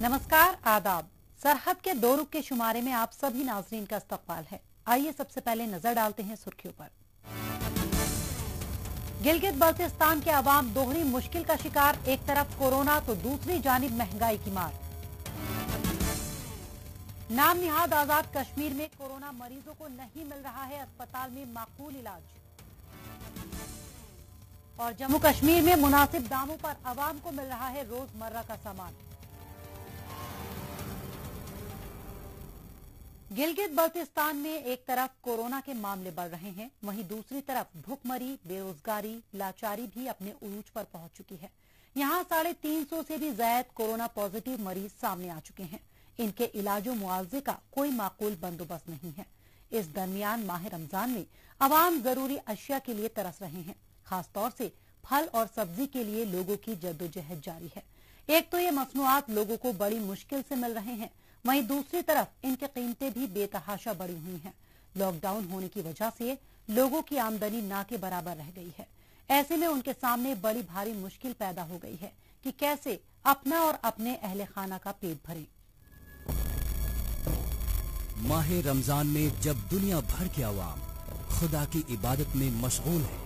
नमस्कार, आदाब। सरहद के दो रुख के शुमारे में आप सभी नाजरीन का इस्तकबाल है। आइए सबसे पहले नजर डालते हैं सुर्खियों पर। गिलगित बल्तिस्तान के अवाम दोहरी मुश्किल का शिकार, एक तरफ कोरोना तो दूसरी जानिब महंगाई की मार। नाम निहाद आजाद कश्मीर में कोरोना मरीजों को नहीं मिल रहा है अस्पताल में माकूल इलाज। और जम्मू कश्मीर में मुनासिब दामों पर अवाम को मिल रहा है रोजमर्रा का सामान। गिलगित बल्तिस्तान में एक तरफ कोरोना के मामले बढ़ रहे हैं, वहीं दूसरी तरफ भूखमरी, बेरोजगारी, लाचारी भी अपने उरूज पर पहुंच चुकी है। यहां 350 से भी ज्यादा कोरोना पॉजिटिव मरीज सामने आ चुके हैं। इनके इलाजों मुआवजे का कोई माकूल बंदोबस्त नहीं है। इस दरमियान माह रमजान में अवाम जरूरी अशिया के लिए तरस रहे हैं। खासतौर से फल और सब्जी के लिए लोगों की जद्दोजहद जारी है। एक तो ये मसनूआत लोगों को बड़ी मुश्किल से मिल रहे हैं, वहीं दूसरी तरफ इनकी कीमतें भी बेतहाशा बढ़ी हुई हैं। लॉकडाउन होने की वजह से लोगों की आमदनी ना के बराबर रह गई है। ऐसे में उनके सामने बड़ी भारी मुश्किल पैदा हो गई है कि कैसे अपना और अपने अहले खाना का पेट भरें। माह रमजान में जब दुनिया भर के अवाम खुदा की इबादत में मशगूल है,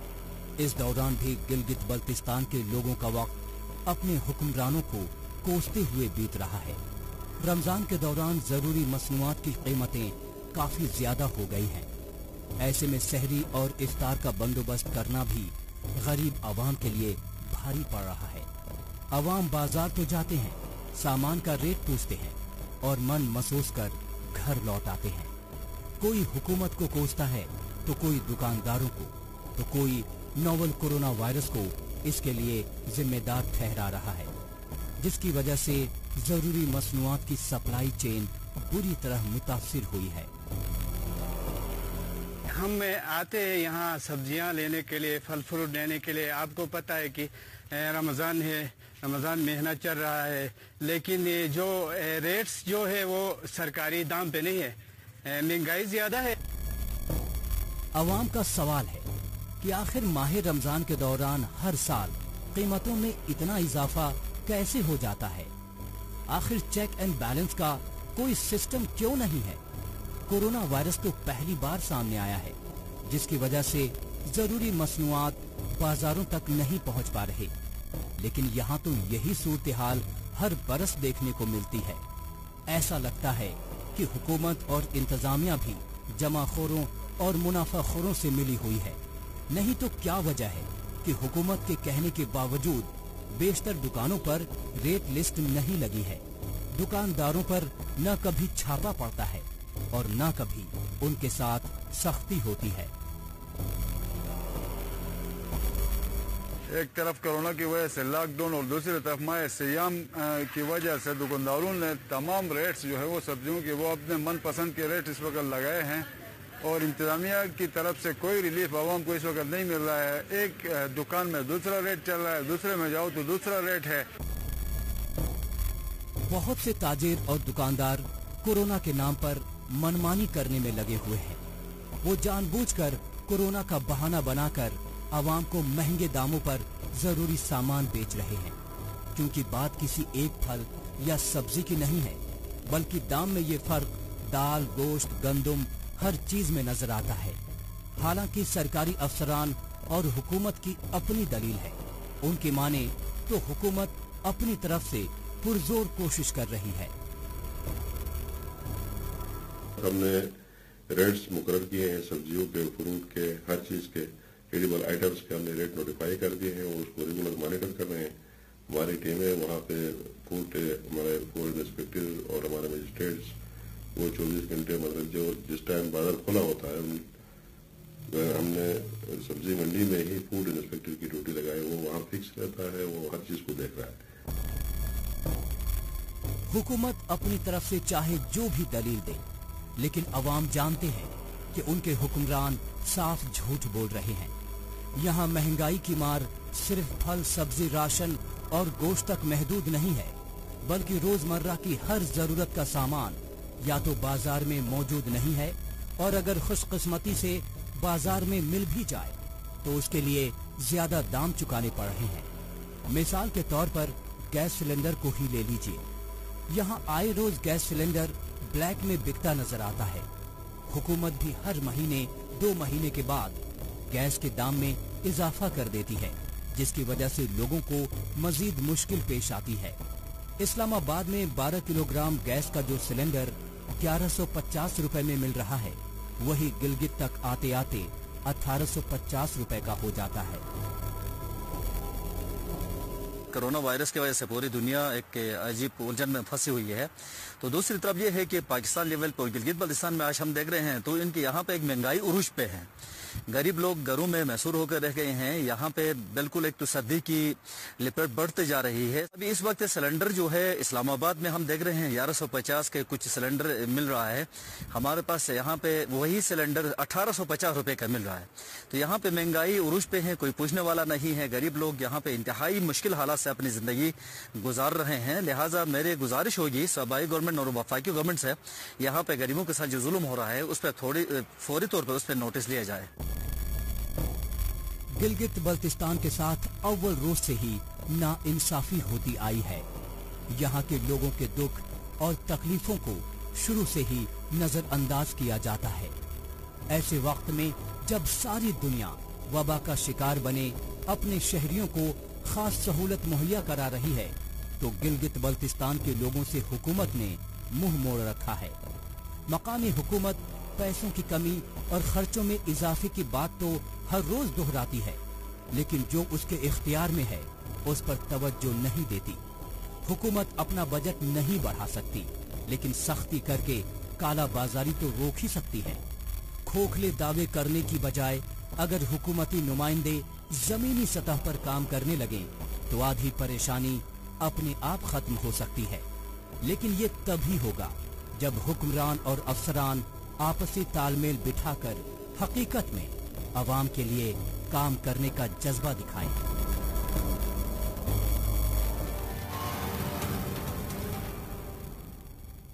इस दौरान भी गिलगित बल्तिस्तान के लोगों का वक्त अपने हुक्मरानों को कोसते हुए बीत रहा है। रमजान के दौरान जरूरी मसनूआत की कीमतें काफी ज्यादा हो गई हैं। ऐसे में सहरी और इफ्तार का बंदोबस्त करना भी गरीब आवाम के लिए भारी पड़ रहा है। आवाम बाजार तो जाते हैं, सामान का रेट पूछते हैं और मन महसूस कर घर लौट आते हैं। कोई हुकूमत को कोसता है तो कोई दुकानदारों को, तो कोई नोवल कोरोना वायरस को इसके लिए जिम्मेदार ठहरा रहा है, जिसकी वजह से जरूरी मसनूआत की सप्लाई चेन बुरी तरह मुतासिर हुई है। हम आते हैं यहाँ सब्जियाँ लेने के लिए, फल फ्रूट लेने के लिए। आपको पता है कि रमज़ान है, रमज़ान महीना चल रहा है, लेकिन जो रेट्स जो है वो सरकारी दाम पे नहीं है, महंगाई ज्यादा है। अवाम का सवाल है कि आखिर माह रमजान के दौरान हर साल कीमतों में इतना इजाफा कैसे हो जाता है? आखिर चेक एंड बैलेंस का कोई सिस्टम क्यों नहीं है? कोरोना वायरस तो पहली बार सामने आया है, जिसकी वजह से जरूरी मसनूआत बाजारों तक नहीं पहुंच पा रहे। लेकिन यहाँ तो यही सूरत हाल हर बरस देखने को मिलती है। ऐसा लगता है कि हुकूमत और इंतजामिया भी जमाखोरों और मुनाफाखोरों से मिली हुई है। नहीं तो क्या वजह है कि हुकूमत के कहने के बावजूद बेशतर दुकानों पर रेट लिस्ट नहीं लगी है। दुकानदारों पर न कभी छापा पड़ता है और न कभी उनके साथ सख्ती होती है। एक तरफ कोरोना की वजह से लॉकडाउन और दूसरी तरफ माह सियाम की वजह से दुकानदारों ने तमाम रेट्स जो है वो सब्जियों के वो अपने मन पसंद के रेट इस वक्त लगाए हैं और इंतजामिया की तरफ से कोई रिलीफ आवाम को इस वक्त नहीं मिल रहा है। एक दुकान में दूसरा रेट चल रहा है, दूसरे में जाओ तो दूसरा रेट है। बहुत से ताजिर और दुकानदार कोरोना के नाम पर मनमानी करने में लगे हुए हैं। वो जानबूझकर कोरोना का बहाना बनाकर आवाम को महंगे दामों पर जरूरी सामान बेच रहे हैं, क्योंकि बात किसी एक फल या सब्जी की नहीं है, बल्कि दाम में ये फर्क दाल, गोश्त, गंदुम हर चीज में नजर आता है। हालांकि सरकारी अफसरान और हुकूमत की अपनी दलील है। उनकी माने तो हुकूमत अपनी तरफ से पुरजोर कोशिश कर रही है। हमने रेट्स मुकर्रर किए हैं, सब्जियों के, फ्रूट के, हर चीज के एडिबल आइटम्स के हमने रेट नोटिफाई कर दिए हैं और उसको रेगुलर मॉनिटर कर रहे हैं। हमारी टीमें वहाँ पे हमारे फूड इंस्पेक्टर और हमारे मजिस्ट्रेट्स वो 24 घंटे मतलब जो जिस टाइम बाजार खुला होता है हमने सब्जी मंडी में ही फूड इंस्पेक्टर की ड्यूटी लगाई। वो वहाँ फिक्स रहता है, वो हर चीज को देख रहा है। हुकूमत अपनी तरफ से चाहे जो भी दलील दे, लेकिन अवाम जानते हैं कि उनके हुक्मरान साफ झूठ बोल रहे हैं। यहाँ महंगाई की मार सिर्फ फल, सब्जी, राशन और गोश्त तक महदूद नहीं है, बल्कि रोजमर्रा की हर जरूरत का सामान या तो बाजार में मौजूद नहीं है, और अगर खुशकिस्मती से बाजार में मिल भी जाए तो उसके लिए ज्यादा दाम चुकाने पड़ रहे हैं। मिसाल के तौर पर गैस सिलेंडर को ही ले लीजिए। यहाँ आए रोज गैस सिलेंडर ब्लैक में बिकता नजर आता है। हुकूमत भी हर महीने 2 महीने के बाद गैस के दाम में इजाफा कर देती है, जिसकी वजह से लोगों को मजीद मुश्किल पेश आती है। इस्लामाबाद में 12 किलोग्राम गैस का जो सिलेंडर 1150 रुपए में मिल रहा है, वही गिलगित तक आते आते 1850 रुपए का हो जाता है। कोरोना वायरस की वजह से पूरी दुनिया एक अजीब उलझन में फंसी हुई है। तो दूसरी तरफ ये है कि पाकिस्तान लेवल पर गिलगित बल्तिस्तान में आज हम देख रहे हैं तो इनके यहाँ पे एक महंगाई उरूज पे है। गरीब लोग घरों में महसूर होकर रह गए हैं। यहाँ पे बिल्कुल एक तो सर्दी की लिपट बढ़ते जा रही है। अभी इस वक्त सिलेंडर जो है इस्लामाबाद में हम देख रहे हैं 1150 के कुछ सिलेंडर मिल रहा है। हमारे पास यहाँ पे वही सिलेंडर 1850 रुपए का मिल रहा है। तो यहाँ पे महंगाई उरूज पे है, कोई पूछने वाला नहीं है। गरीब लोग यहाँ पे इंतहाई मुश्किल हालात से अपनी जिंदगी गुजार रहे हैं। लिहाजा मेरी गुजारिश होगी सूबाई गवर्नमेंट और वफाकी गवर्नमेंट से, यहाँ पे गरीबों के साथ जो जुल्म हो रहा है उस पर फौरी तौर पर उस पर नोटिस लिया जाए। गिलगित बल्तिस्तान के साथ अव्वल रोज से ही नाइंसाफी होती आई है। यहाँ के लोगों के दुख और तकलीफों को शुरू से ही नजरअंदाज किया जाता है। ऐसे वक्त में जब सारी दुनिया वबा का शिकार बने अपने शहरियों को खास सहूलत मुहैया करा रही है, तो गिलगित बल्तिस्तान के लोगों से हुकूमत ने मुंह मोड़ रखा है। मकामी हुकूमत पैसों की कमी और खर्चों में इजाफे की बात तो हर रोज दोहराती है, लेकिन जो उसके इख्तियार में है उस पर तवज्जो नहीं देती। हुकूमत अपना बजट नहीं बढ़ा सकती, लेकिन सख्ती करके काला बाजारी तो रोक ही सकती है। खोखले दावे करने की बजाय अगर हुकूमती नुमाइंदे जमीनी सतह पर काम करने लगे तो आधी परेशानी अपने आप खत्म हो सकती है। लेकिन ये तभी होगा जब हुक्मरान और अफसरान आपसी तालमेल बिठाकर हकीकत में अवाम के लिए काम करने का जज्बा दिखाएं।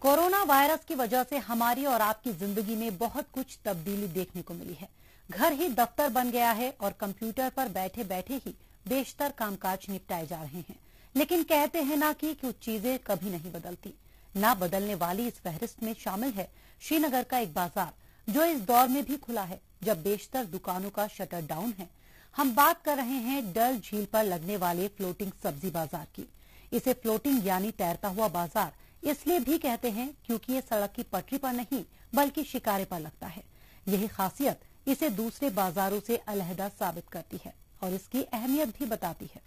कोरोना वायरस की वजह से हमारी और आपकी जिंदगी में बहुत कुछ तब्दीली देखने को मिली है। घर ही दफ्तर बन गया है और कंप्यूटर पर बैठे बैठे ही बेशतर कामकाज निपटाए जा रहे हैं। लेकिन कहते हैं ना कि कुछ चीजें कभी नहीं बदलती। ना बदलने वाली इस फहरिस्त में शामिल है श्रीनगर का एक बाजार, जो इस दौर में भी खुला है जब बेशतर दुकानों का शटर डाउन है। हम बात कर रहे हैं डल झील पर लगने वाले फ्लोटिंग सब्जी बाजार की। इसे फ्लोटिंग यानी तैरता हुआ बाजार इसलिए भी कहते हैं क्योंकि ये सड़क की पटरी पर नहीं बल्कि शिकारे पर लगता है। यही खासियत इसे दूसरे बाजारों से अलहदा साबित करती है और इसकी अहमियत भी बताती है।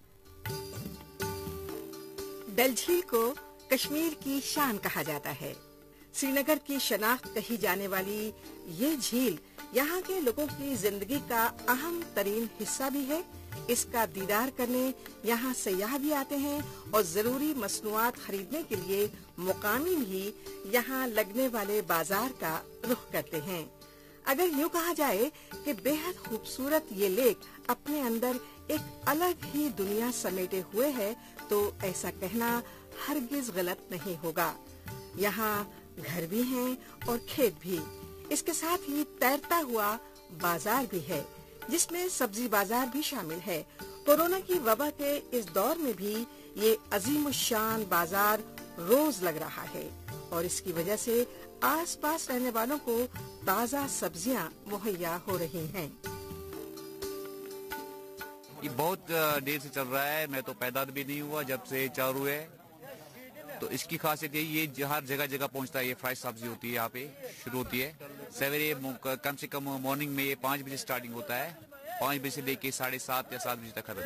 डल झील को कश्मीर की शान कहा जाता है। श्रीनगर की शनाख्त कही जाने वाली ये झील यहाँ के लोगों की जिंदगी का अहम तरीन हिस्सा भी है। इसका दीदार करने यहाँ सयाह भी आते हैं और जरूरी मसनूआत खरीदने के लिए मुकामी भी यहाँ लगने वाले बाजार का रुख करते हैं। अगर यूँ कहा जाए कि बेहद खूबसूरत ये लेक अपने अंदर एक अलग ही दुनिया समेटे हुए है, तो ऐसा कहना हरगिज गलत नहीं होगा। यहाँ घर भी हैं और खेत भी। इसके साथ ही तैरता हुआ बाजार भी है, जिसमें सब्जी बाजार भी शामिल है। कोरोना की वबा के इस दौर में भी ये अजीमुशान बाजार रोज लग रहा है और इसकी वजह से आसपास रहने वालों को ताज़ा सब्जियां मुहैया हो रही हैं। ये बहुत देर से चल रहा है। मैं तो पैदा भी नहीं हुआ जब से चालू है। तो इसकी खासियत ये हर जगह जगह पहुंचता है। ये फ्राइज सब्जी होती है, यहाँ पे शुरू होती है सवेरे। कम से कम मॉर्निंग में ये 5 बजे स्टार्टिंग होता है। 5 बजे से लेके 7:30 या 7 बजे तक खत्म।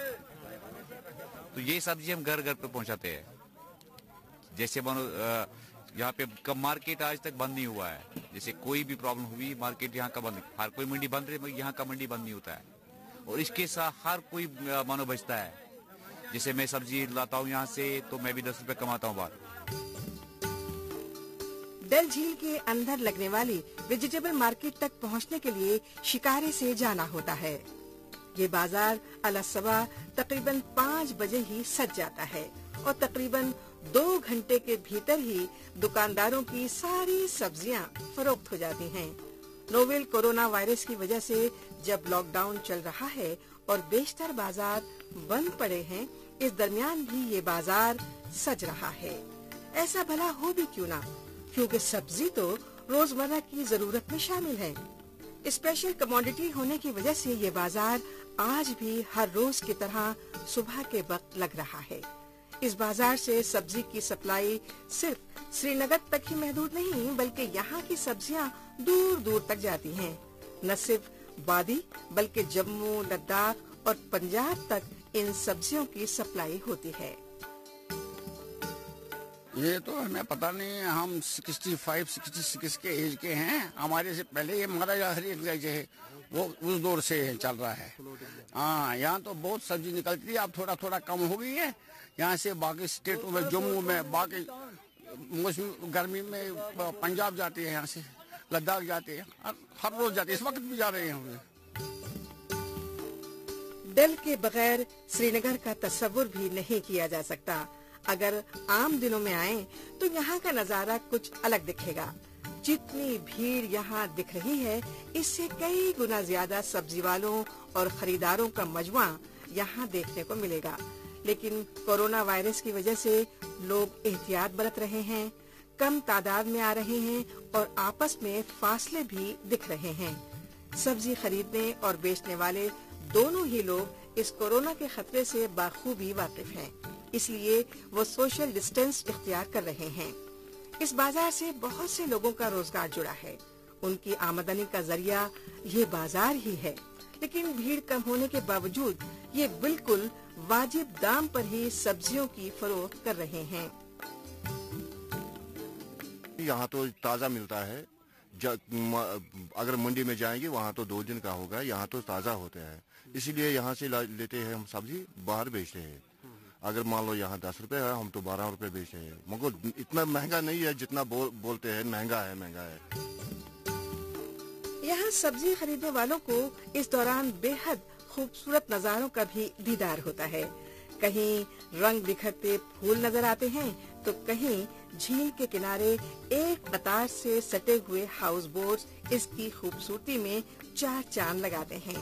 तो ये सब्जी हम घर घर पे पहुंचाते हैं। जैसे मानो यहाँ पे कब मार्केट आज तक बंद नहीं हुआ है। जैसे कोई भी प्रॉब्लम हुई मार्केट यहाँ का बंद, हर कोई मंडी बंद रही, यहाँ का मंडी बंद नहीं होता है। और इसके साथ हर कोई मानो बचता है। जैसे मैं सब्जी लाता हूँ यहाँ से तो मैं भी 10 रुपए कमाता हूँ बाहर। डल झील के अंदर लगने वाली वेजिटेबल मार्केट तक पहुँचने के लिए शिकारे से जाना होता है। ये बाजार अलसबा तकरीबन 5 बजे ही सज जाता है और तकरीबन 2 घंटे के भीतर ही दुकानदारों की सारी सब्जियां फरोख्त हो जाती हैं। नोवेल कोरोना वायरस की वजह से जब लॉकडाउन चल रहा है और बेशतर बाजार बंद पड़े हैं, इस दरमियान भी ये बाजार सज रहा है। ऐसा भला हो भी क्यों ना, क्योंकि सब्जी तो रोजमर्रा की जरूरत में शामिल है। स्पेशल कमोडिटी होने की वजह से ये बाजार आज भी हर रोज की तरह सुबह के वक्त लग रहा है। इस बाजार से सब्जी की सप्लाई सिर्फ श्रीनगर तक ही महदूद नहीं, बल्कि यहाँ की सब्जियाँ दूर दूर तक जाती हैं। न सिर्फ वादी बल्कि जम्मू, लद्दाख और पंजाब तक इन सब्जियों की सप्लाई होती है। ये तो हमें पता नहीं, हम 65-66 के एज के हैं। हमारे से पहले ये महाराजा हरी जो है वो उस दौर से चल रहा है। हाँ, यहाँ तो बहुत सब्जी निकलती है, अब थोड़ा थोड़ा कम हो गई है। यहाँ से बाकी स्टेटों में, जम्मू में, बाकी मौसम गर्मी में पंजाब जाती है, यहाँ से लद्दाख जाते हैं, हर रोज जाते हैं, इस वक्त भी जा रहे हैं। डल के बगैर श्रीनगर का तस्वुर भी नहीं किया जा सकता। अगर आम दिनों में आए तो यहाँ का नजारा कुछ अलग दिखेगा। जितनी भीड़ यहाँ दिख रही है, इससे कई गुना ज्यादा सब्जी वालों और खरीदारों का मजमा यहाँ देखने को मिलेगा। लेकिन कोरोना वायरस की वजह से लोग एहतियात बरत रहे हैं, कम तादाद में आ रहे हैं और आपस में फासले भी दिख रहे हैं। सब्जी खरीदने और बेचने वाले दोनों ही लोग इस कोरोना के खतरे से बाखूबी वाकिफ हैं, इसलिए वो सोशल डिस्टेंस इख्तियार कर रहे हैं। इस बाजार से बहुत से लोगों का रोजगार जुड़ा है, उनकी आमदनी का जरिया ये बाजार ही है। लेकिन भीड़ कम होने के बावजूद ये बिल्कुल वाजिब दाम पर ही सब्जियों की फरोख्त कर रहे हैं। यहाँ तो ताज़ा मिलता है। अगर मंडी में जाएंगे वहाँ तो 2 दिन का होगा, यहाँ तो ताज़ा होता है, इसीलिए यहाँ से लेते हैं हम सब्जी, बाहर बेचते हैं। अगर मान लो यहाँ 10 रुपए है, हम तो 12 रुपए बेचते हैं। मगर इतना महंगा नहीं है जितना बोलते हैं महंगा है। यहाँ सब्जी खरीदने वालों को इस दौरान बेहद खूबसूरत नजारों का भी दीदार होता है। कहीं रंग बिखरते फूल नजर आते हैं तो कहीं झील के किनारे एक कतार से सटे हुए हाउस बोट्स इसकी खूबसूरती में 4 चांद लगाते हैं।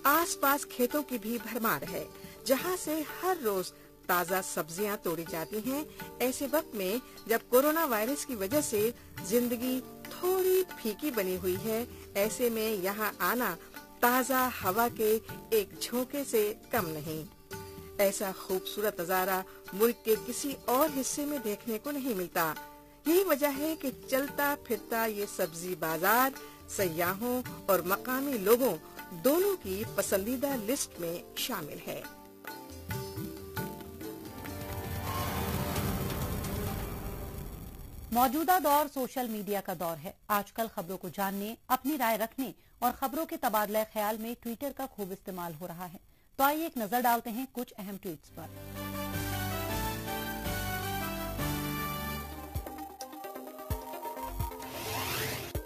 आसपास खेतों की भी भरमार है, जहाँ से हर रोज ताज़ा सब्जियां तोड़ी जाती हैं। ऐसे वक्त में जब कोरोना वायरस की वजह से जिंदगी थोड़ी फीकी बनी हुई है, ऐसे में यहाँ आना ताज़ा हवा के एक झोंके से कम नहीं। ऐसा खूबसूरत नजारा मुल्क के किसी और हिस्से में देखने को नहीं मिलता। यही वजह है कि चलता फिरता ये सब्जी बाजार सयाहों और मकामी लोगों दोनों की पसंदीदा लिस्ट में शामिल है। मौजूदा दौर सोशल मीडिया का दौर है। आजकल खबरों को जानने, अपनी राय रखने और खबरों के तबादला ख्याल में ट्विटर का खूब इस्तेमाल हो रहा है। तो आइए एक नजर डालते हैं कुछ अहम ट्वीट्स पर।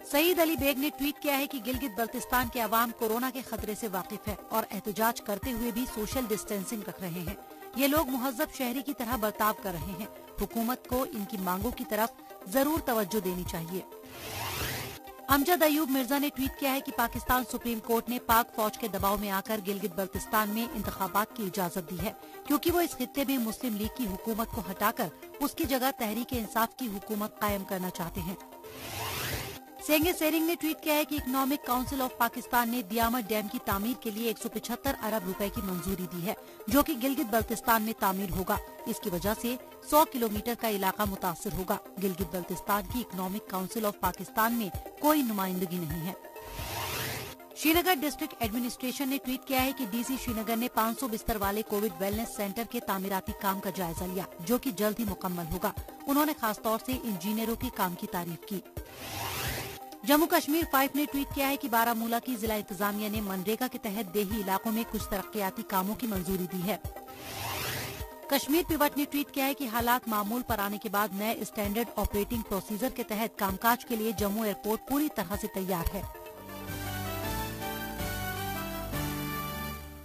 सईद अली बेग ने ट्वीट किया है कि गिलगित बल्तिस्तान के अवाम कोरोना के खतरे से वाकिफ है और एहतजाज करते हुए भी सोशल डिस्टेंसिंग रख रहे हैं। ये लोग मुहज्जब शहरी की तरह बर्ताव कर रहे हैं। हुकूमत को इनकी मांगों की तरफ जरूर तवज्जो देनी चाहिए। अमजद अयूब मिर्जा ने ट्वीट किया है कि पाकिस्तान सुप्रीम कोर्ट ने पाक फौज के दबाव में आकर गिलगित बल्तिस्तान में इंतखाबात की इजाजत दी है, क्योंकि वो इस खित्ते में मुस्लिम लीग की हुकूमत को हटाकर उसकी जगह तहरीक इंसाफ की हुकूमत कायम करना चाहते हैं। सेंगे सेरिंग ने ट्वीट किया है कि इकोनॉमिक काउंसिल ऑफ पाकिस्तान ने दियामत डैम की तामीर के लिए 175 अरब रुपए की मंजूरी दी है, जो कि गिलगित बल्तिस्तान में तामीर होगा। इसकी वजह से 100 किलोमीटर का इलाका मुतासिर होगा। गिलगित बल्तिस्तान की इकोनॉमिक काउंसिल ऑफ पाकिस्तान में कोई नुमाइंदगी नहीं है। श्रीनगर डिस्ट्रिक्ट एडमिनिस्ट्रेशन ने ट्वीट किया है कि डीसी श्रीनगर ने 500 बिस्तर वाले कोविड वेलनेस सेंटर के तामीराती काम का जायजा लिया, जो कि जल्द ही मुकम्मल होगा। उन्होंने खासतौर से इंजीनियरों के काम की तारीफ की। जम्मू कश्मीर 5 ने ट्वीट किया है कि बारामूला की जिला इंतजामिया ने मनरेगा के तहत देही इलाकों में कुछ तरक्कियाती कामों की मंजूरी दी है। कश्मीर पिवट ने ट्वीट किया है कि हालात मामूल पर आने के बाद नए स्टैंडर्ड ऑपरेटिंग प्रोसीजर के तहत कामकाज के लिए जम्मू एयरपोर्ट पूरी तरह से तैयार है।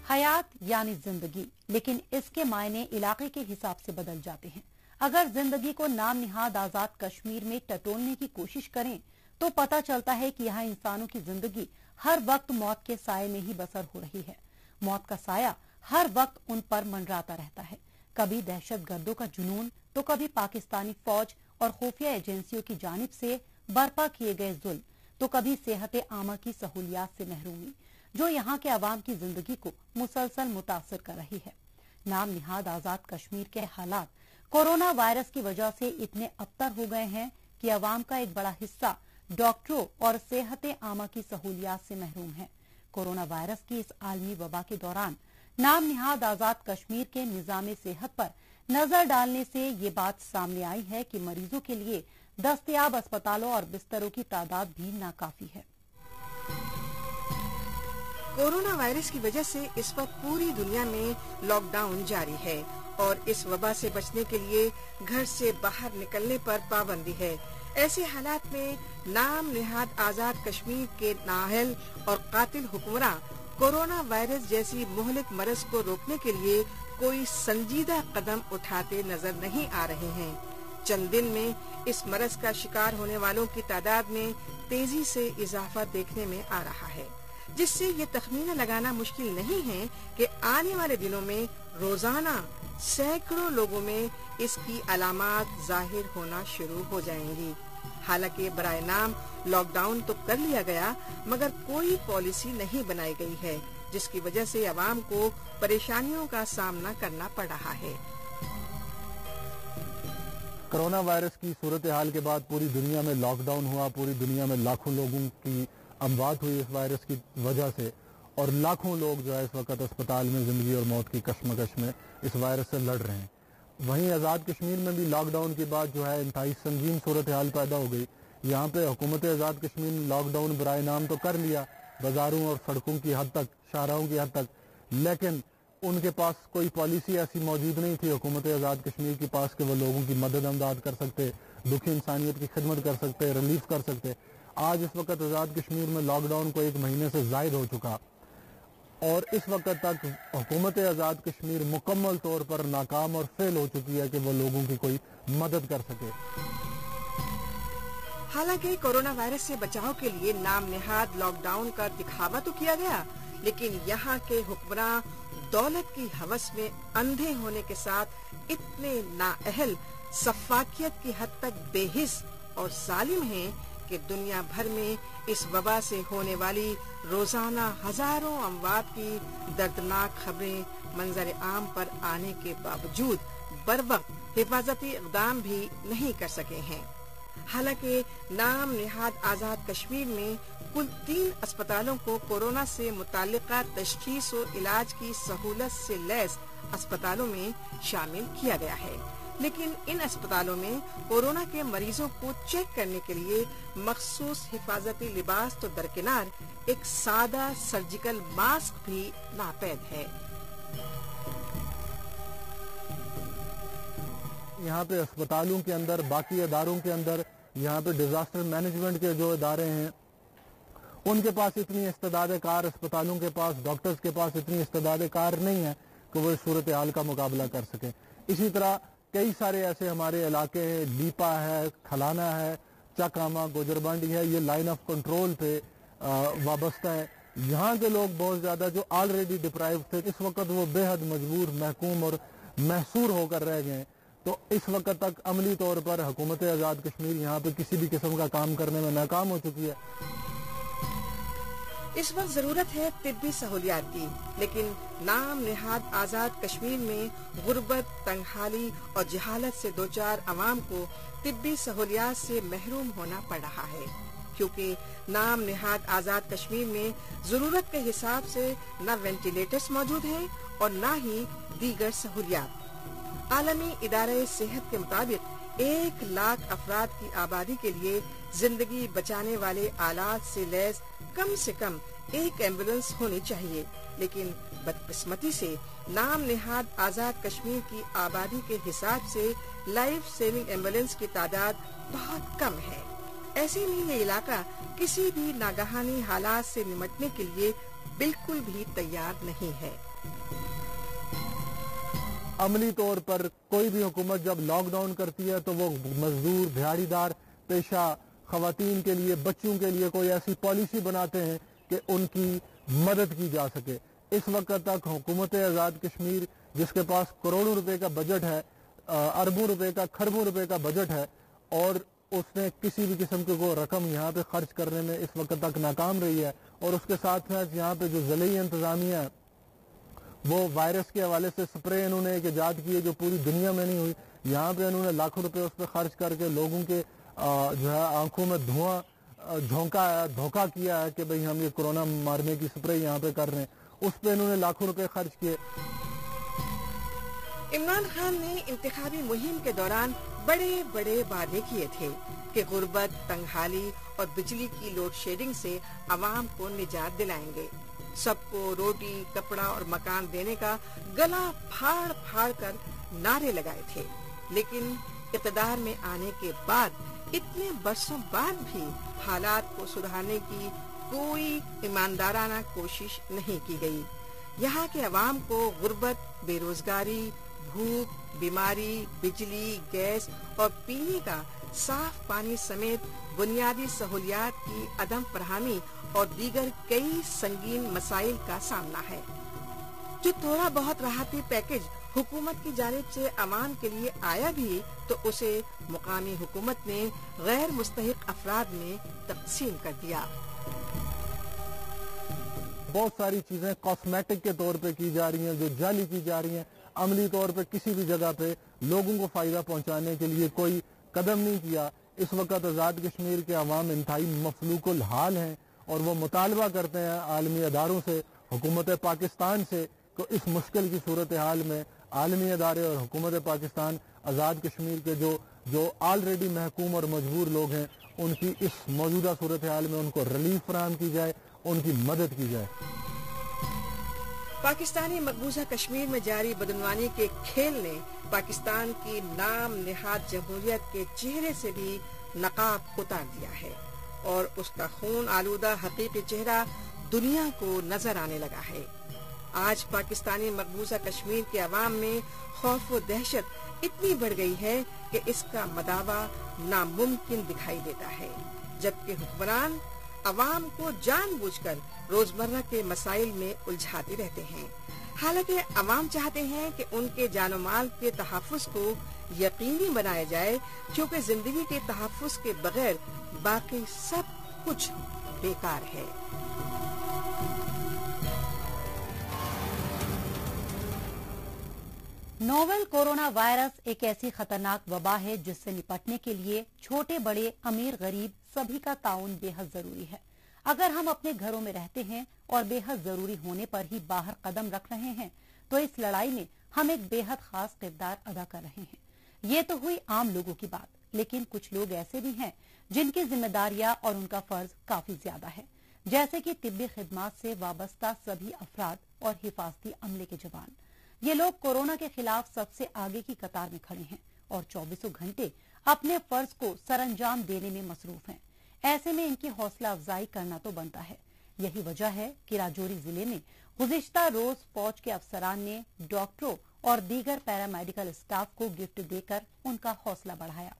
हयात यानी जिंदगी, लेकिन इसके मायने इलाके के हिसाब से बदल जाते हैं। अगर जिंदगी को नाम निहाद आजाद कश्मीर में टटोलने की कोशिश करें तो पता चलता है कि यहाँ इंसानों की जिंदगी हर वक्त मौत के साये में ही बसर हो रही है। मौत का साया हर वक्त उन पर मंडराता रहता है। कभी दहशत गर्दों का जुनून तो कभी पाकिस्तानी फौज और खुफिया एजेंसियों की जानिब से बर्पा किए गए जुल्म तो कभी सेहत आमा की सहूलियात से महरूमी, जो यहाँ के अवाम की जिंदगी को मुसलसल मुतासर कर रही है। नाम निहाद आजाद कश्मीर के हालात कोरोना वायरस की वजह से इतने अबतर हो गए हैं कि अवाम का एक बड़ा हिस्सा डॉक्टरों और सेहत आमा की सहूलियात से महरूम है। कोरोना वायरस की इस आलमी वबा के दौरान नाम निहाद आजाद कश्मीर के निजाम सेहत पर नजर डालने से ये बात सामने आई है कि मरीजों के लिए दस्तयाब अस्पतालों और बिस्तरों की तादाद भी नाकाफी है। कोरोना वायरस की वजह से इस वक्त पूरी दुनिया में लॉकडाउन जारी है और इस वबा से बचने के लिए घर से बाहर निकलने पर पाबंदी है। ऐसे हालात में नाम निहाद आजाद कश्मीर के नाअहल और कातिल हुक्मरां कोरोना वायरस जैसी मुहलिक मरज को रोकने के लिए कोई संजीदा कदम उठाते नजर नहीं आ रहे हैं। चंद दिन में इस मरज का शिकार होने वालों की तादाद में तेजी से इजाफा देखने में आ रहा है, जिससे ये तखमीना लगाना मुश्किल नहीं है कि आने वाले दिनों में रोजाना सैकड़ों लोगों में इसकी अलामात जाहिर होना शुरू हो जाएंगी। हालांकि बराए नाम लॉकडाउन तो कर लिया गया, मगर कोई पॉलिसी नहीं बनाई गई है, जिसकी वजह से अवाम को परेशानियों का सामना करना पड़ रहा है। कोरोना वायरस की सूरत हाल के बाद पूरी दुनिया में लॉकडाउन हुआ, पूरी दुनिया में लाखों लोगों की अमवात हुई इस वायरस की वजह से, और लाखों लोग जो है इस वक्त अस्पताल में जिंदगी और मौत की कशमकश में इस वायरस से लड़ रहे हैं। वहीं आज़ाद कश्मीर में भी लॉकडाउन के बाद जो है इंतहाई संगीन सूरत हाल पैदा हो गई। यहाँ पे हुकूमत आज़ाद कश्मीर ने लॉकडाउन बराए नाम तो कर लिया, बाजारों और सड़कों की हद तक, शाहराहों की हद तक, लेकिन उनके पास कोई पॉलिसी ऐसी मौजूद नहीं थी हुकूमत आज़ाद कश्मीर के पास कि वो लोगों की मदद अमदाद कर सकते, दुखी इंसानियत की खिदमत कर सकते, रिलीफ कर सकते। आज इस वक्त आज़ाद कश्मीर में लॉकडाउन को 1 महीने से ज़ायद हो चुका और इस वक्त तक हुकूमत आज़ाद कश्मीर मुकम्मल तौर पर नाकाम और फेल हो चुकी है कि वो लोगों की कोई मदद कर सके। हालांकि कोरोना वायरस से बचाव के लिए नाम निहाद लॉकडाउन का दिखावा तो किया गया, लेकिन यहाँ के हुक्मरां दौलत की हवस में अंधे होने के साथ इतने नाअहल, सफाकियत की हद तक बेहिस और जालिम हैं कि दुनिया भर में इस वबा से होने वाली रोजाना हजारों अमवात की दर्दनाक खबरें मंजर आम पर आने के बावजूद बरवक्त हिफाजती इक़दाम भी नहीं कर सके हैं। हालांकि नाम निहाद आजाद कश्मीर में कुल 3 अस्पतालों को कोरोना से मुताल्लिका तशखीस और इलाज की सहूलत से लैस अस्पतालों में शामिल किया गया है, लेकिन इन अस्पतालों में कोरोना के मरीजों को चेक करने के लिए मखसूस हिफाजती लिबास तो दरकिनार एक सादा सर्जिकल मास्क भी नापैद है। यहाँ पे अस्पतालों के अंदर, बाकी इदारों के अंदर, यहाँ पे डिजास्टर मैनेजमेंट के जो इदारे हैं उनके पास इतनी इस्तेदाद कार, अस्पतालों के पास, डॉक्टर्स के पास इतनी इस्तेदाद कार नहीं है कि वो इस सूरत हाल का मुकाबला कर सकें। इसी तरह कई सारे ऐसे हमारे इलाके हैं, लीपा है, खलाना है, चकामा, गुजरबंडी है, ये लाइन ऑफ कंट्रोल पे वाबस्ता है। यहाँ के लोग बहुत ज्यादा जो ऑलरेडी डिप्राइव थे, इस वक्त वो बेहद मजबूर, महकूम और महसूर होकर रह गए। तो इस वक्त तक अमली तौर पर हुकूमत आज़ाद कश्मीर यहाँ पे किसी भी किस्म का काम करने में नाकाम हो चुकी है। इस वक्त जरूरत है तिब्बी सहूलियात की, लेकिन नाम निहाद आजाद कश्मीर में गुर्बत, तंगहाली और जहालत से 2-4 अवाम को तिब्बी सहूलियात से महरूम होना पड़ रहा है, क्योंकि नाम निहाद आजाद कश्मीर में जरूरत के हिसाब से न वेंटिलेटर्स मौजूद हैं और न ही दीगर सहूलियात। आलमी इदारे सेहत के मुताबिक 1 लाख अफराद की आबादी के लिए जिंदगी बचाने वाले आलात से लैस कम से कम 1 एम्बुलेंस होनी चाहिए, लेकिन बदकिस्मती से नाम निहाद आजाद कश्मीर की आबादी के हिसाब से लाइफ सेविंग एम्बुलेंस की तादाद बहुत कम है। ऐसे में ये इलाका किसी भी नागहानी हालात से निपटने के लिए बिल्कुल भी तैयार नहीं है। अमली तौर पर कोई भी हुकूमत जब लॉकडाउन करती है तो वो मजदूर, दिहाड़ीदार, पेशा खवातीन के लिए, बच्चों के लिए कोई ऐसी पॉलिसी बनाते हैं कि उनकी मदद की जा सके। इस वक्त तक हुकूमत आज़ाद कश्मीर जिसके पास करोड़ों रुपए का बजट है, अरबों रुपए का, खरबों रुपए का बजट है, और उसने किसी भी किस्म की को रकम यहाँ पे खर्च करने में इस वक्त तक नाकाम रही है। और उसके साथ साथ यहाँ पे जो ज़िले इंतजामिया है वो वायरस के हवाले से स्प्रे इन्होंने एक ईजाद की है जो पूरी दुनिया में नहीं हुई। यहाँ पे इन्होंने लाखों रुपए उस पर खर्च करके लोगों के जो है आंखों में धुआं धोखा किया है कि भाई हम ये कोरोना मारने की स्प्रे यहाँ पे कर रहे हैं, उस पर इन्होंने लाखों रुपए खर्च किए। इमरान खान ने इंतखाबी मुहिम के दौरान बड़े बड़े वादे किए थे कि गुर्बत, तंगहाली और बिजली की लोड शेडिंग से अवाम को निजात दिलाएंगे। सबको रोटी, कपड़ा और मकान देने का गला फाड़ फाड़ कर नारे लगाए थे, लेकिन इक़्तिदार में आने के बाद इतने बरसों बाद भी हालात को सुधारने की कोई ईमानदाराना कोशिश नहीं की गई। यहाँ के अवाम को गुर्बत, बेरोजगारी, भूख, बीमारी, बिजली, गैस और पीने का साफ पानी समेत बुनियादी सहूलियात की अदम फरहमी और दीगर कई संगीन मसाइल का सामना है। जो थोड़ा बहुत राहती पैकेज हुकूमत की जानिब से अवाम के लिए आया भी तो उसे मुकामी हुकूमत ने गैर मुस्तहिक अफराद में तकसीम कर दिया। बहुत सारी चीजें कॉस्मेटिक के तौर पे की जा रही हैं, जो जाली की जा रही हैं, अमली तौर पे किसी भी जगह पे लोगों को फायदा पहुंचाने के लिए कोई कदम नहीं किया। इस वक्त आज़ाद कश्मीर के अवाम इंतहाई मफलूकुल हाल हैं और वो मुतालबा करते हैं आलमी अदारों से, हुकूमत पाकिस्तान से, तो इस मुश्किल की सूरत हाल में आलमी अदारे और हुकूमत पाकिस्तान आज़ाद कश्मीर के जो ऑलरेडी महकूम और मजबूर लोग हैं उनकी इस मौजूदा सूरत हाल में उनको रिलीफ फराहम की जाए, उनकी मदद की जाए। पाकिस्तानी मकबूजा कश्मीर में जारी बदनवानी के खेल ने पाकिस्तान की नाम निहाद जमहूरियत के चेहरे से भी नकाब उतार दिया है और उसका खून आलूदा हकीकी चेहरा दुनिया को नजर आने लगा है। आज पाकिस्तानी मकबूजा कश्मीर के अवाम में खौफ व दहशत इतनी बढ़ गई है कि इसका मदावा नामुमकिन दिखाई देता है, जबकि हुक्मरान अवाम को जानबूझकर रोजमर्रा के मसाइल में उलझाते रहते हैं। हालांकि अवाम चाहते हैं कि उनके जानो माल के तहफ़्फ़ुज़ को यकीनी बनाया जाए, क्योंकि जिंदगी के तहफ़्फ़ुज़ के बगैर बाकी सब कुछ बेकार है। नोवेल कोरोना वायरस एक ऐसी खतरनाक वबा है जिससे निपटने के लिए छोटे बड़े, अमीर गरीब सभी का ताउन बेहद जरूरी है। अगर हम अपने घरों में रहते हैं और बेहद जरूरी होने पर ही बाहर कदम रख रहे हैं तो इस लड़ाई में हम एक बेहद खास किरदार अदा कर रहे हैं। ये तो हुई आम लोगों की बात, लेकिन कुछ लोग ऐसे भी हैं जिनकी जिम्मेदारियां और उनका फर्ज काफी ज्यादा है, जैसे कि तिब्बी खिदमात से वाबस्ता सभी अफराद और हिफाजती अमले के जवान। ये लोग कोरोना के खिलाफ सबसे आगे की कतार में खड़े हैं और 24 घंटे अपने फर्ज को सरअंजाम देने में मसरूफ हैं। ऐसे में इनकी हौसला अफजाई करना तो बनता है। यही वजह है कि राजौरी जिले में गुज़िश्ता रोज फौज के अफसरान ने डॉक्टरों और दीगर पैरामेडिकल स्टाफ को गिफ्ट देकर उनका हौसला बढ़ाया।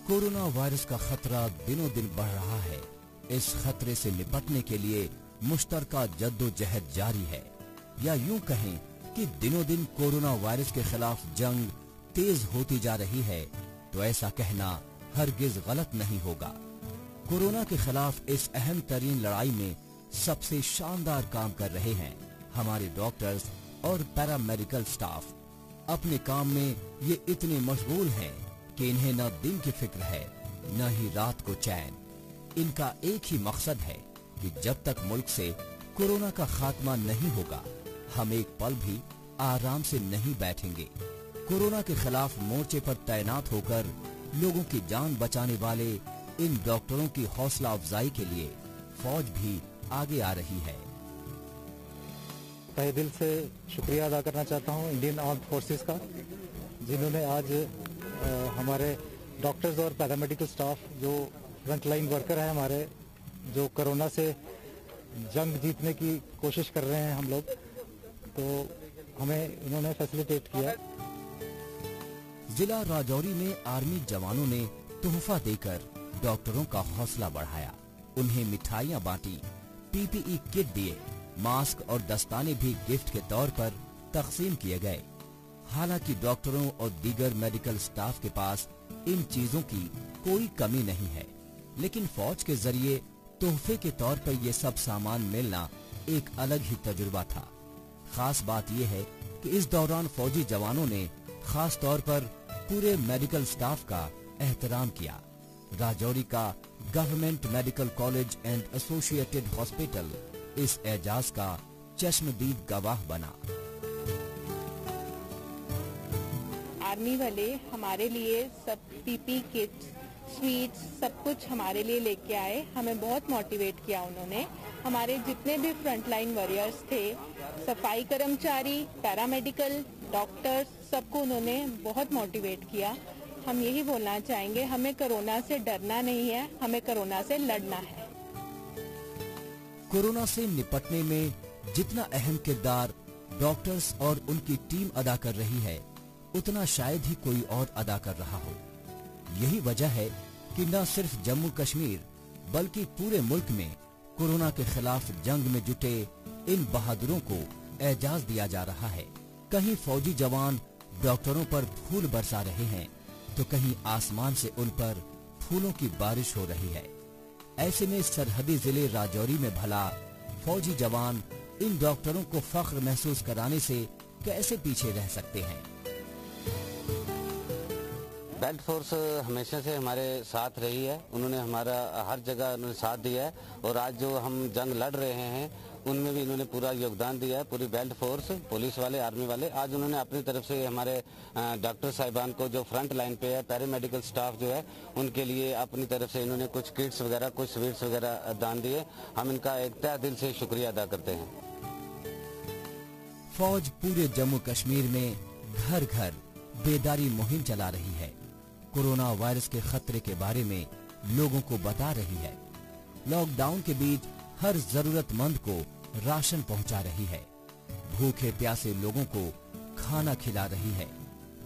कोरोना वायरस का खतरा दिनों दिन बढ़ रहा है। इस खतरे से निपटने के लिए मुश्तरका जद्दोजहद जारी है, या यूं कहें कि दिनों दिन कोरोना वायरस के खिलाफ जंग तेज होती जा रही है, तो ऐसा कहना हरगिज गलत नहीं होगा। कोरोना के खिलाफ इस अहम तरीन लड़ाई में सबसे शानदार काम कर रहे हैं हमारे डॉक्टर्स और पैरामेडिकल स्टाफ। अपने काम में ये इतने मशगूल हैं कि इन्हें न दिन की फिक्र है न ही रात को चैन। इनका एक ही मकसद है कि जब तक मुल्क से कोरोना का खात्मा नहीं होगा हम एक पल भी आराम से नहीं बैठेंगे। कोरोना के खिलाफ मोर्चे पर तैनात होकर लोगों की जान बचाने वाले इन डॉक्टरों की हौसला अफजाई के लिए फौज भी आगे आ रही है। तहे दिल से शुक्रिया अदा करना चाहता हूँ इंडियन आर्म्ड फोर्सेस का, जिन्होंने आज हमारे डॉक्टर्स और पैरामेडिकल स्टाफ जो फ्रंट लाइन वर्कर हैं हमारे, जो कोरोना से जंग जीतने की कोशिश कर रहे हैं हम लोग, तो हमें इन्होंने फैसिलिटेट किया। जिला राजौरी में आर्मी जवानों ने तोहफा देकर डॉक्टरों का हौसला बढ़ाया। उन्हें मिठाइयां बांटी, पीपीई किट दिए मास्क और दस्ताने भी गिफ्ट के तौर पर तकसीम किए गए। हालांकि डॉक्टरों और दीगर मेडिकल स्टाफ के पास इन चीजों की कोई कमी नहीं है, लेकिन फौज के जरिए तोहफे के तौर पर ये सब सामान मिलना एक अलग ही तजुर्बा था। खास बात यह है कि इस दौरान फौजी जवानों ने खास तौर पर पूरे मेडिकल स्टाफ का एहतराम किया। राजौरी का government medical college and associated hospital इस एजाज का चश्मदीद गवाह बना। आर्मी वाले हमारे लिए सब पीपी किट, स्वीट्स, सब कुछ हमारे लिए लेके आए। हमें बहुत मोटिवेट किया उन्होंने। हमारे जितने भी फ्रंटलाइन वॉरियर्स थे, सफाई कर्मचारी, पैरामेडिकल, डॉक्टर्स, सबको उन्होंने बहुत मोटिवेट किया। हम यही बोलना चाहेंगे, हमें कोरोना से डरना नहीं है, हमें कोरोना से लड़ना है। कोरोना से निपटने में जितना अहम किरदार डॉक्टर्स और उनकी टीम अदा कर रही है, उतना शायद ही कोई और अदा कर रहा हो। यही वजह है कि न सिर्फ जम्मू कश्मीर बल्कि पूरे मुल्क में कोरोना के खिलाफ जंग में जुटे इन बहादुरों को एजाज दिया जा रहा है। कहीं फौजी जवान डॉक्टरों पर फूल बरसा रहे हैं, तो कहीं आसमान से उन पर फूलों की बारिश हो रही है। ऐसे में सरहदी जिले राजौरी में भला फौजी जवान इन डॉक्टरों को फख्र महसूस कराने से कैसे पीछे रह सकते हैं। बेल्ट फोर्स हमेशा से हमारे साथ रही है, उन्होंने हमारा हर जगह उन्होंने साथ दिया है, और आज जो हम जंग लड़ रहे हैं उनमें भी इन्होंने पूरा योगदान दिया है। पूरी बेल्ट फोर्स, पुलिस वाले, आर्मी वाले, आज उन्होंने अपनी तरफ से हमारे डॉक्टर साहिबान को जो फ्रंट लाइन पे है, पैरामेडिकल स्टाफ जो है, उनके लिए अपनी तरफ से इन्होंने कुछ किट्स वगैरह, कुछ स्वीट्स वगैरह दान दिए। हम इनका एक तहे दिल से शुक्रिया अदा करते हैं। फौज पूरे जम्मू कश्मीर में घर घर बेदारी मुहिम चला रही है। कोरोना वायरस के खतरे के बारे में लोगों को बता रही है। लॉकडाउन के बीच हर जरूरतमंद को राशन पहुंचा रही है। भूखे प्यासे लोगों को खाना खिला रही है।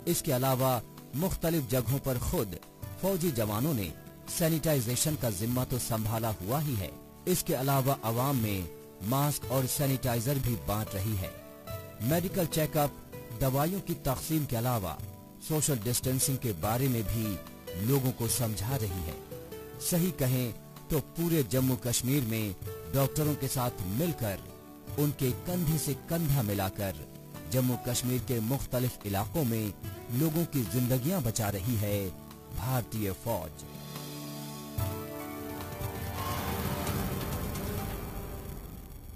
इसके अलावा मुख्तलिफ जगहों पर खुद फौजी जवानों ने सैनिटाइजेशन का जिम्मा तो संभाला हुआ ही है। इसके अलावा आवाम में मास्क और सैनिटाइजर भी बांट रही है। मेडिकल चेकअप, दवाइयों की तकसीम के अलावा सोशल डिस्टेंसिंग के बारे में भी लोगों को समझा रही है। सही कहें तो पूरे जम्मू कश्मीर में डॉक्टरों के साथ मिलकर, उनके कंधे से कंधा मिलाकर जम्मू कश्मीर के मुख्तलिफ इलाकों में लोगों की जिंदगियां बचा रही है भारतीय फौज।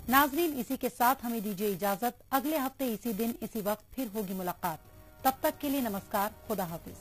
नाजरीन, इसी के साथ हमें दीजिए इजाजत। अगले हफ्ते इसी दिन इसी वक्त फिर होगी मुलाकात। तब तक के लिए नमस्कार, खुदा हाफिज।